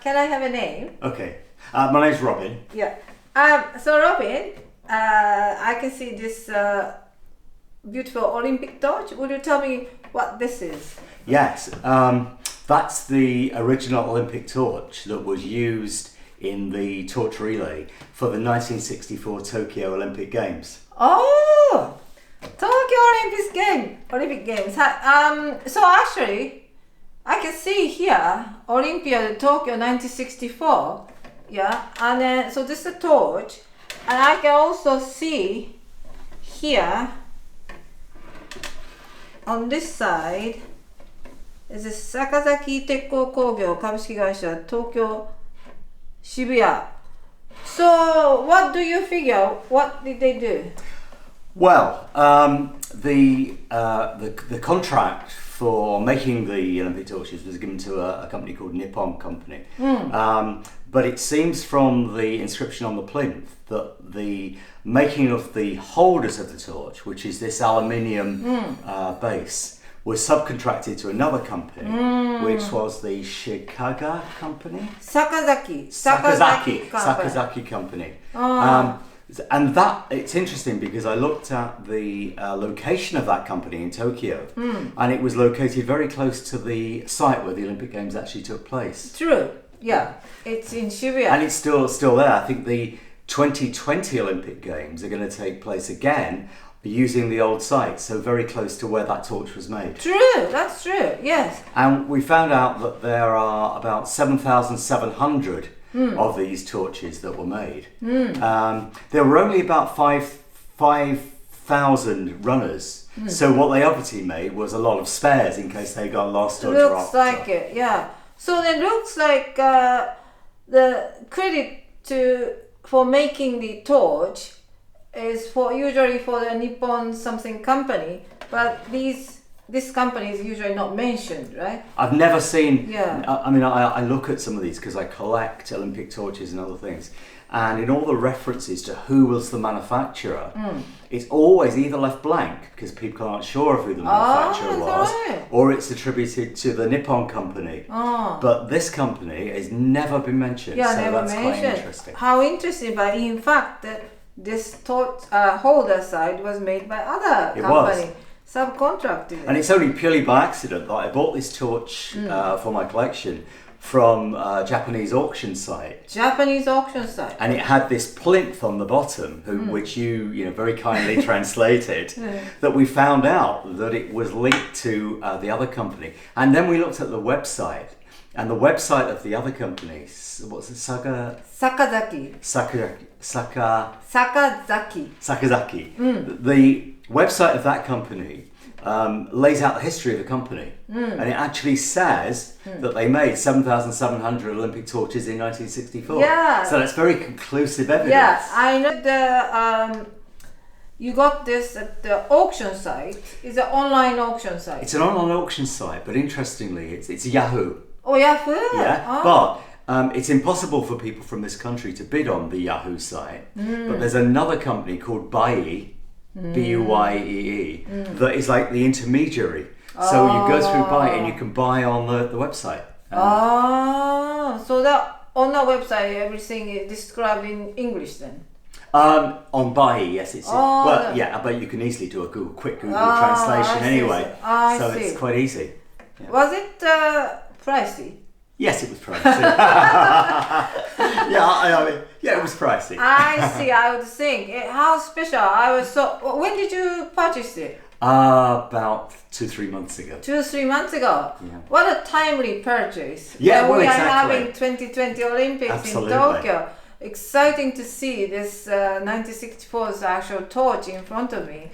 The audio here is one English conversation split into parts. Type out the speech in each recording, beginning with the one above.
Can I have a name? Okay. My name's Robin. Yeah. So Robin, I can see this beautiful Olympic torch. Would you tell me what this is? Yes. That's the original Olympic torch that was used in the torch relay for the 1964 Tokyo Olympic Games. Oh, Tokyo Olympic Games. So actually, I can see here Olympiad Tokyo 1964. Yeah, and then so this is a torch, and I can also see here on this side is a Sakazaki Tekko Kogyo Kabushiki Gaisha Tokyo Shibuya. So what do you figure? What did they do? Well, the contract for making the Olympic torches was given to a company called Nippon Company. But it seems from the inscription on the plinth that the making of the holders of the torch, which is this aluminium base, was subcontracted to another company, which was the Shikaga Company? Sakazaki Company. And that, it's interesting because I looked at the location of that company in Tokyo, and it was located very close to the site where the Olympic Games actually took place. True, yeah, it's in Shibuya. And it's still there. I think the 2020 Olympic Games are going to take place again using the old site, so very close to where that torch was made. True, that's true, yes. And we found out that there are about 7,700 of these torches that were made. There were only about 5,000 runners, so what they obviously made was a lot of spares in case they got lost or dropped. Looks like it, yeah. So it looks like the credit for making the torch is usually for the Nippon something company, but this company is usually not mentioned, right? I've never seen. Yeah. I look at some of these because I collect Olympic torches and other things, and in all the references to who was the manufacturer, it's always either left blank because people aren't sure of who the manufacturer was, right. or it's attributed to the Nippon Company. But this company has never been mentioned. Yeah, so never that's mentioned. quite interesting. How interesting! But in fact, this torch holder side was made by other company. Subcontracted. And it's only purely by accident that I bought this torch for my collection from a Japanese auction site. And it had this plinth on the bottom, which you very kindly translated, that we found out that it was linked to the other company. And then we looked at the website. And the website of the other company, what's it? Sakazaki. Sakazaki. The website of that company lays out the history of the company, and it actually says that they made 7,700 Olympic torches in 1964. Yeah. So that's very conclusive evidence. Yeah, I know you got this at the auction site. It's an online auction site. It's an online auction site, but interestingly, it's Yahoo. Oh, Yahoo! Yeah, but it's impossible for people from this country to bid on the Yahoo site. But there's another company called Buyee, Buye, that is like the intermediary. So you go through Buyee and you can buy on the website. So that on the website everything is described in English then? On Buyee, yes, it's but you can easily do a quick Google translation anyway. So it's quite easy. Yeah. Was it pricey? Yes, it was pricey. It was pricey. I see. I would think how special. When did you purchase it? About 2-3 months ago. 2-3 months ago. Yeah. What a timely purchase. Yeah, well, we exactly. are having 2020 Olympics Absolutely. in Tokyo. Exciting to see this 1964's actual torch in front of me.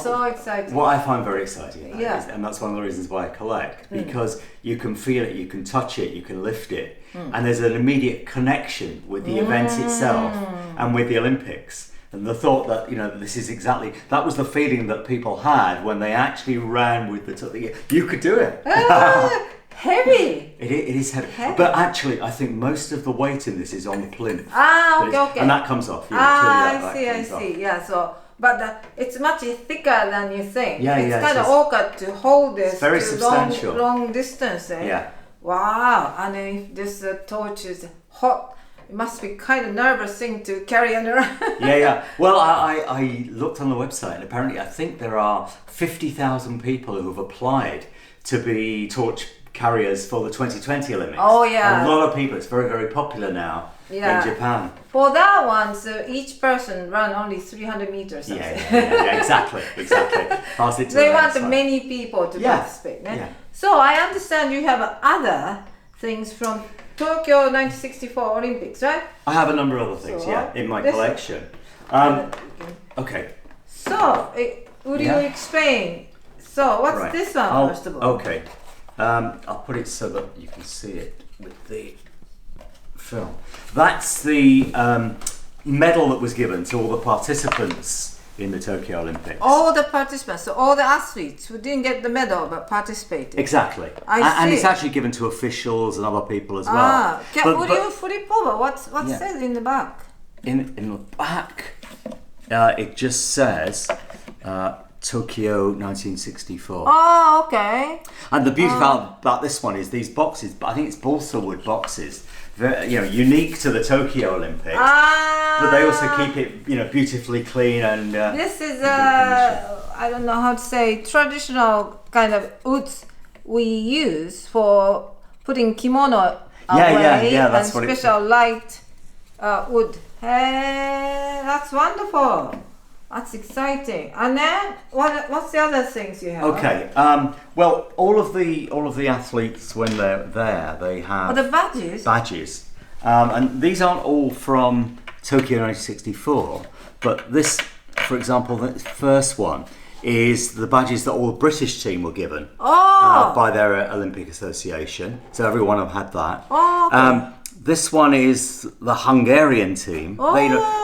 So exciting. What I find very exciting about it is, and that's one of the reasons why I collect, because you can feel it, you can touch it, you can lift it, and there's an immediate connection with the event itself and with the Olympics. And the thought that, this is exactly, that was the feeling that people had when they actually ran with the you could do it. Heavy. It is heavy. But actually, I think most of the weight in this is on the plinth. Okay. And that comes off. I see. Yeah, so, but it's much thicker than you think. It's kind of awkward to hold this. It's very substantial. Long distance. Yeah. Wow, and if this torch is hot, it must be kind of nervous thing to carry on around. Yeah. Well, I looked on the website, and apparently I think there are 50,000 people who have applied to be torch carriers for the 2020 Olympics. Oh yeah. A lot of people. It's very, very popular now in Japan. For that one, so each person run only 300 meters. Yeah, exactly. Pass it to they the want side. many people to participate. Yeah. So I understand you have other things from Tokyo 1964 Olympics, right? I have a number of other things, in my collection. Okay. So, would you explain? So, what's this one, first of all? Okay. I'll put it so that you can see it with the film. That's the medal that was given to all the participants in the Tokyo Olympics. All the participants, so all the athletes who didn't get the medal but participated. Exactly. And it's actually given to officials and other people as well. Would you flip over? What's said in the back? In the back, it just says Tokyo 1964. Oh, okay. And the beauty about this one is these boxes, I think it's balsa wood boxes, unique to the Tokyo Olympics. But they also keep it, beautifully clean and. This is I don't know how to say, traditional kind of woods we use for putting kimono away. That's and what special light wood. Hey, that's wonderful. That's exciting. And then what's the other things you have? Okay. Well, all of the athletes when they're there, they have the badges. Badges, and these aren't all from Tokyo 1964. But this, for example, the first one is the badges that all the British team were given by their Olympic Association. So everyone have had that. Okay. This one is the Hungarian team.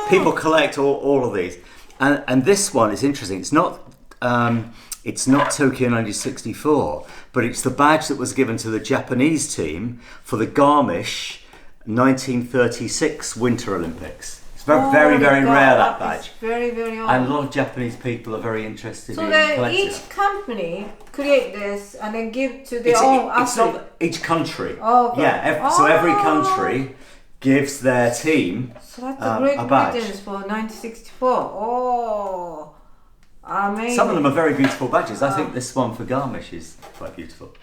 People collect all of these. And this one is interesting. It's not Tokyo 1964, but it's the badge that was given to the Japanese team for the Garmisch 1936 Winter Olympics. It's very rare, that badge. Very old. And a lot of Japanese people are very interested in collecting. So each company create this and then give to their own athlete. It's not each country. Oh, okay. Yeah. So every country gives their team so that's a great badge for 1964. Oh, amazing. Some of them are very beautiful badges. I think this one for Garmisch is quite beautiful.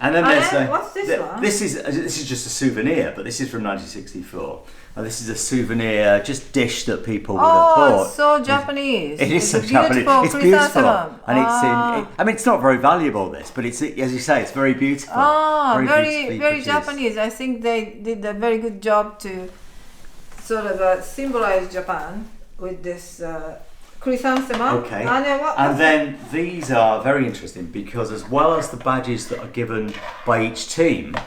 And then what's this one? This is just a souvenir, but this is from 1964. And this is a souvenir dish that people would have bought. Oh, it's so Japanese. It is so Japanese. It's beautiful, and it's not very valuable. This, but it's, as you say, it's very beautiful. Very Japanese. I think they did a very good job to sort of symbolize Japan with this. Okay. And then these are very interesting because as well as the badges that are given by each team,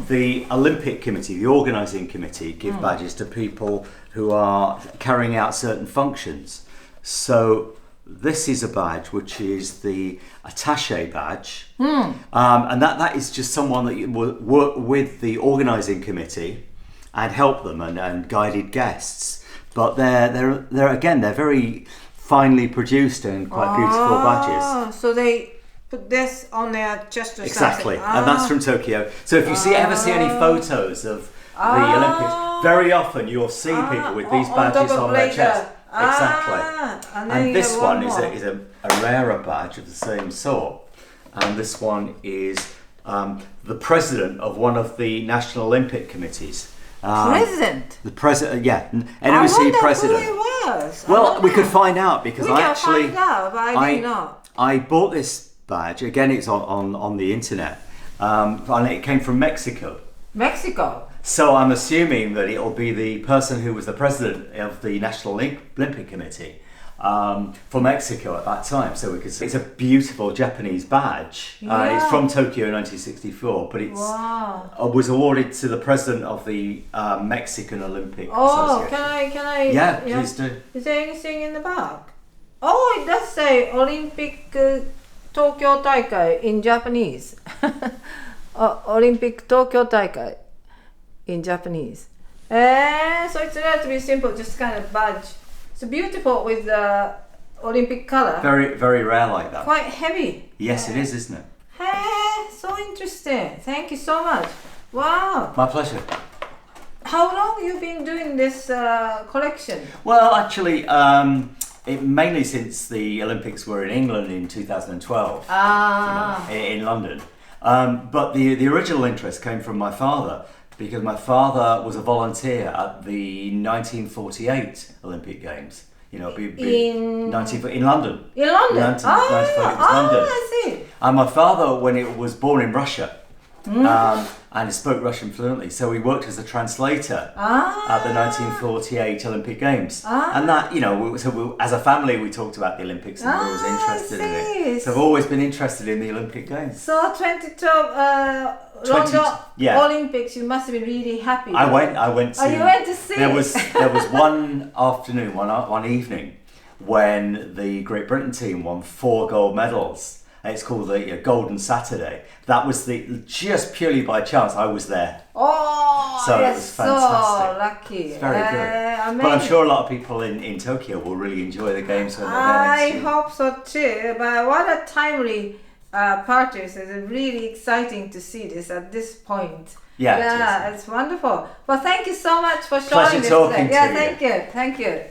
the Olympic Committee, the organising committee, give badges to people who are carrying out certain functions. So this is a badge which is the attaché badge, and that is just someone that you will work with the organising committee and help them and guided guests. But they're very finely produced and quite beautiful badges. So they put this on their chest or exactly, something. And that's from Tokyo. So if you ever see any photos of the Olympics, very often you'll see people with these badges on their chest. Exactly. And this one is a rarer badge of the same sort. And this one is the president of one of the National Olympic Committees. President? The president, NOC president. Who he was. Well, we could find out because we can find out, but I didn't know. I bought this badge. Again, it's on the internet, and it came from Mexico. Mexico. So I'm assuming that it'll be the person who was the president of the National Olympic Committee for Mexico at that time. So we could see it's a beautiful Japanese badge. It's from Tokyo 1964, but it's was awarded to the president of the Mexican Olympic Association. Can I? Yeah, please do. Is there anything in the back? Oh, it does say Olympic Tokyo Taikai in Japanese. Olympic Tokyo Taikai in Japanese. So it's relatively simple, just kind of badge. It's beautiful with the Olympic color. Very rare like that. Quite heavy. Yes, it is, isn't it? so interesting. Thank you so much. Wow. My pleasure. How long you been doing this collection? Well, actually, mainly since the Olympics were in England in 2012, in London. But the original interest came from my father, because my father was a volunteer at the 1948 Olympic Games. In London. In London? In London. London. I see. And my father, when he was born in Russia, and he spoke Russian fluently, so he worked as a translator at the 1948 Olympic Games. And that, as a family, we talked about the Olympics and we were always interested in it. So I've always been interested in the Olympic Games. So 2012 London Olympics, you must have been really happy. I went to. You went to see. There was one afternoon, one evening, when the Great Britain team won 4 gold medals. It's called the Golden Saturday. That was just purely by chance. I was there. Oh, so it was fantastic. So lucky. It's very good. But I'm sure a lot of people in Tokyo will really enjoy the games when they're there next year. I hope so too. But what a timely purchase. It's really exciting to see this at this point. Yeah, it's wonderful. Well, thank you so much for showing Pleasure this talking today. to you. Thank you.